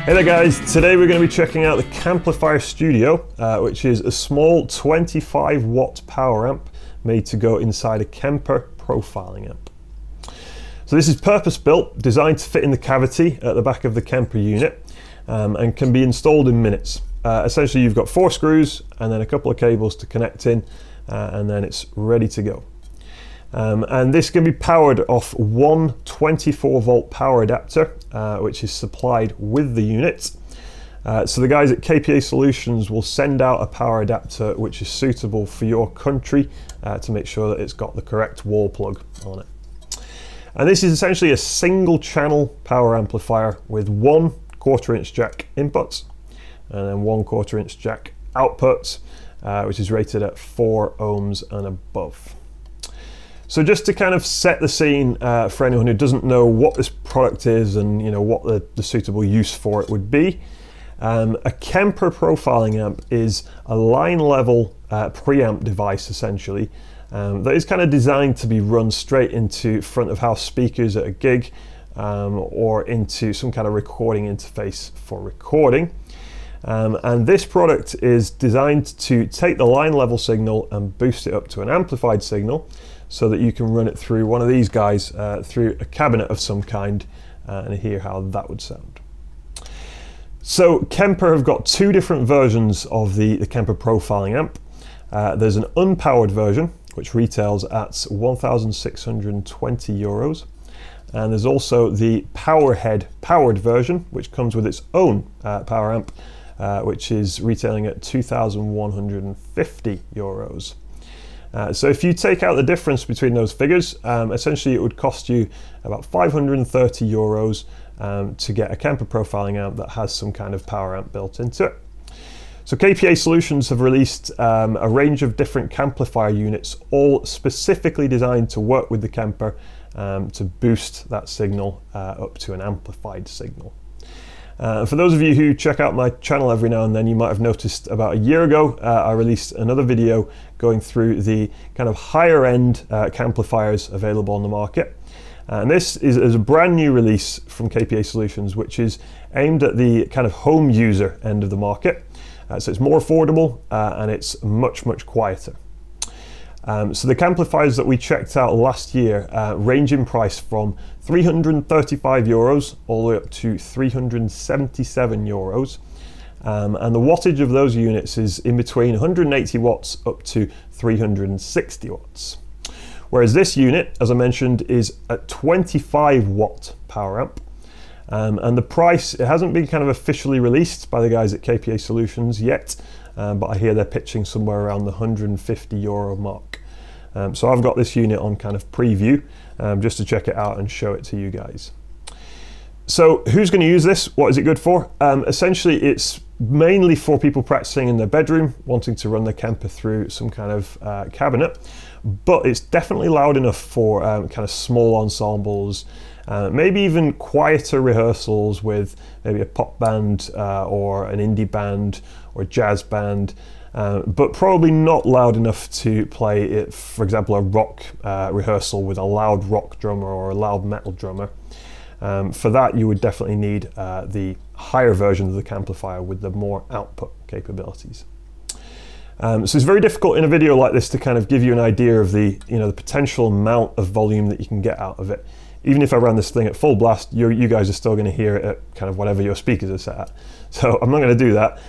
Hey there guys, today we're going to be checking out the Camplifier Studio, which is a small 25 watt power amp made to go inside a Kemper Profiling Amp. So this is purpose built, designed to fit in the cavity at the back of the Kemper unit, and can be installed in minutes. Essentially you've got 4 screws and then a couple of cables to connect in, and then it's ready to go. And this can be powered off one 24 volt power adapter, which is supplied with the unit. So the guys at KPA Solutions will send out a power adapter which is suitable for your country to make sure that it's got the correct wall plug on it. And this is essentially a single channel power amplifier with one 1/4 inch jack input and then 1/4 inch jack output, which is rated at 4 ohms and above. So just to kind of set the scene for anyone who doesn't know what this product is and what the suitable use for it would be, a Kemper Profiling Amp is a line level preamp device essentially that is kind of designed to be run straight into front of house speakers at a gig or into some kind of recording interface for recording. And this product is designed to take the line level signal and boost it up to an amplified signal, so that you can run it through one of these guys through a cabinet of some kind and hear how that would sound. So Kemper have got 2 different versions of the Kemper Profiling Amp. There's an unpowered version which retails at 1,620 euros, and there's also the Powerhead powered version which comes with its own power amp, which is retailing at 2,150 euros. So if you take out the difference between those figures, essentially it would cost you about 530 euros to get a Kemper Profiling Amp that has some kind of power amp built into it. So KPA Solutions have released a range of different Camplifier units, all specifically designed to work with the Kemper to boost that signal up to an amplified signal. For those of you who check out my channel every now and then, you might have noticed about a year ago I released another video going through the kind of higher end Camplifiers available on the market. And this is a brand new release from KPA Solutions which is aimed at the kind of home user end of the market. So it's more affordable and it's much quieter. So the Camplifiers that we checked out last year range in price from 335 euros all the way up to 377 euros. And the wattage of those units is in between 180 watts up to 360 watts. Whereas this unit, as I mentioned, is a 25 watt power amp. And the price, it hasn't been kind of officially released by the guys at KPA Solutions yet, but I hear they're pitching somewhere around the 150 euro mark. So I've got this unit on kind of preview just to check it out and show it to you guys. So who's going to use this? What is it good for? Essentially it's mainly for people practicing in their bedroom, wanting to run their Kemper through some kind of cabinet, but it's definitely loud enough for kind of small ensembles, maybe even quieter rehearsals with maybe a pop band or an indie band or a jazz band, but probably not loud enough to play it, for example, a rock rehearsal with a loud rock drummer or a loud metal drummer. For that, you would definitely need the higher version of the Camplifier with the more output capabilities. So it's very difficult in a video like this to kind of give you an idea of the, the potential amount of volume that you can get out of it. Even if I ran this thing at full blast, you guys are still going to hear it at kind of whatever your speakers are set at. So I'm not going to do that.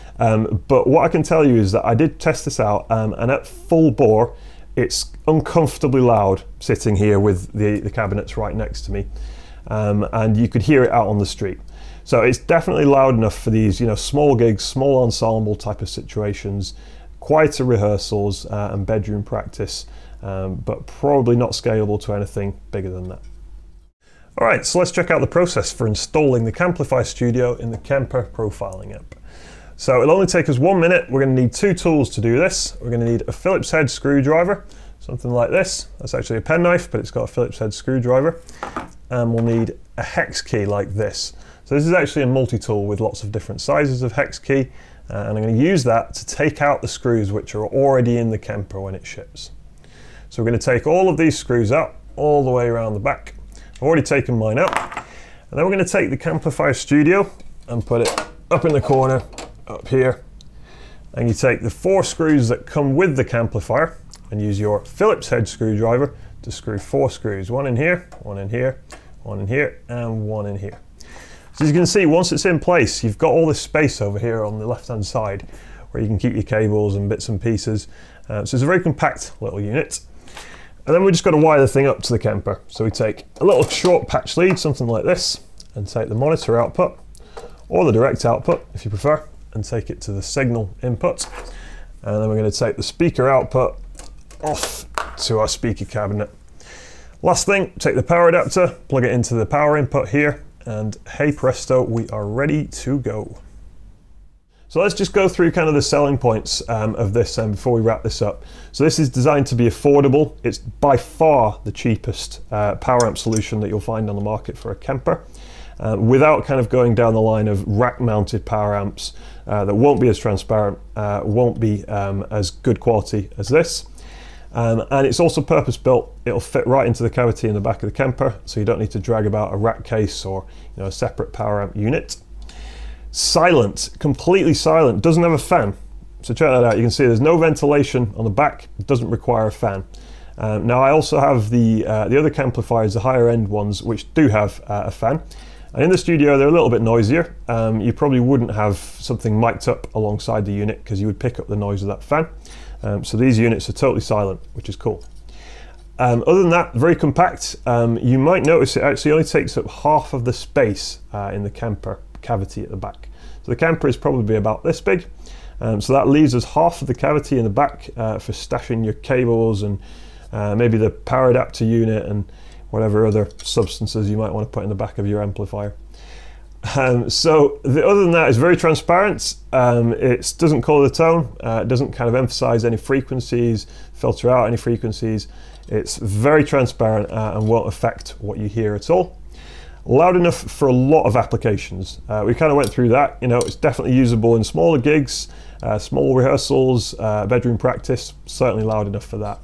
But what I can tell you is that I did test this out, and at full bore, it's uncomfortably loud sitting here with the cabinets right next to me. And you could hear it out on the street. So it's definitely loud enough for these, small gigs, small ensemble type of situations, quieter rehearsals and bedroom practice, but probably not scalable to anything bigger than that. All right, so let's check out the process for installing the Camplifier Studio in the Kemper Profiling Amp. So it'll only take us 1 minute. We're going to need 2 tools to do this. We're going to need a Phillips head screwdriver, something like this. That's actually a penknife, but it's got a Phillips head screwdriver. And we'll need a hex key like this. So this is actually a multi-tool with lots of different sizes of hex key, and I'm going to use that to take out the screws which are already in the Kemper when it ships. So we're going to take all of these screws out all the way around the back. I've already taken mine out, and then we're going to take the Camplifier Studio and put it up in the corner up here, and you take the 4 screws that come with the Camplifier and use your Phillips head screwdriver to screw 4 screws, 1 in here, 1 in here, 1 in here, and 1 in here. So as you can see, once it's in place, you've got all this space over here on the left-hand side where you can keep your cables and bits and pieces. So it's a very compact little unit. And then we're just going to wire the thing up to the Kemper. So we take a little short patch lead, something like this, and take the monitor output, or the direct output if you prefer, and take it to the signal input. And then we're going to take the speaker output off to our speaker cabinet. Last thing, take the power adapter, plug it into the power input here, and hey presto, we are ready to go. So let's just go through kind of the selling points of this before we wrap this up. So this is designed to be affordable. It's by far the cheapest power amp solution that you'll find on the market for a Kemper, without kind of going down the line of rack mounted power amps that won't be as transparent, won't be as good quality as this. And it's also purpose built. It'll fit right into the cavity in the back of the Kemper, so you don't need to drag about a rack case or a separate power amp unit. Silent, completely silent, doesn't have a fan. So check that out. You can see there's no ventilation on the back. It doesn't require a fan. Now I also have the other Camplifiers, the higher end ones, which do have a fan. And in the studio, they're a little bit noisier. You probably wouldn't have something mic'd up alongside the unit because you would pick up the noise of that fan. So these units are totally silent, which is cool. Other than that, very compact. You might notice it actually only takes up half of the space in the Kemper cavity at the back. So the Kemper is probably about this big. So that leaves us half of the cavity in the back for stashing your cables and maybe the power adapter unit and whatever other substances you might want to put in the back of your amplifier. So other than that, it's very transparent. It doesn't color the tone. It doesn't kind of emphasize any frequencies, filter out any frequencies. It's very transparent and won't affect what you hear at all. Loud enough for a lot of applications. We kind of went through that. It's definitely usable in smaller gigs, small rehearsals, bedroom practice. Certainly loud enough for that.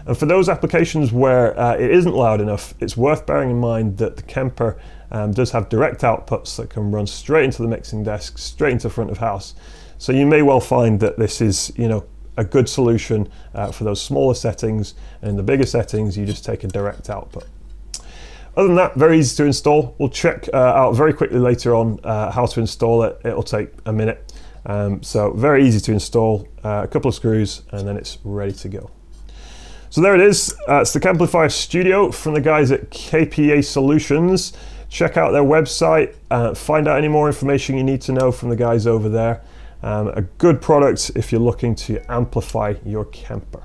And for those applications where it isn't loud enough, it's worth bearing in mind that the Kemper does have direct outputs that can run straight into the mixing desk, straight into front of house. So you may well find that this is, a good solution for those smaller settings, and in the bigger settings, you just take a direct output. Other than that, very easy to install. We'll check out very quickly later on how to install it. It'll take a minute. So very easy to install, a couple of screws, and then it's ready to go. So there it is. It's the Camplifier Studio from the guys at KPA Solutions. Check out their website, find out any more information you need to know from the guys over there. A good product if you're looking to amplify your Kemper.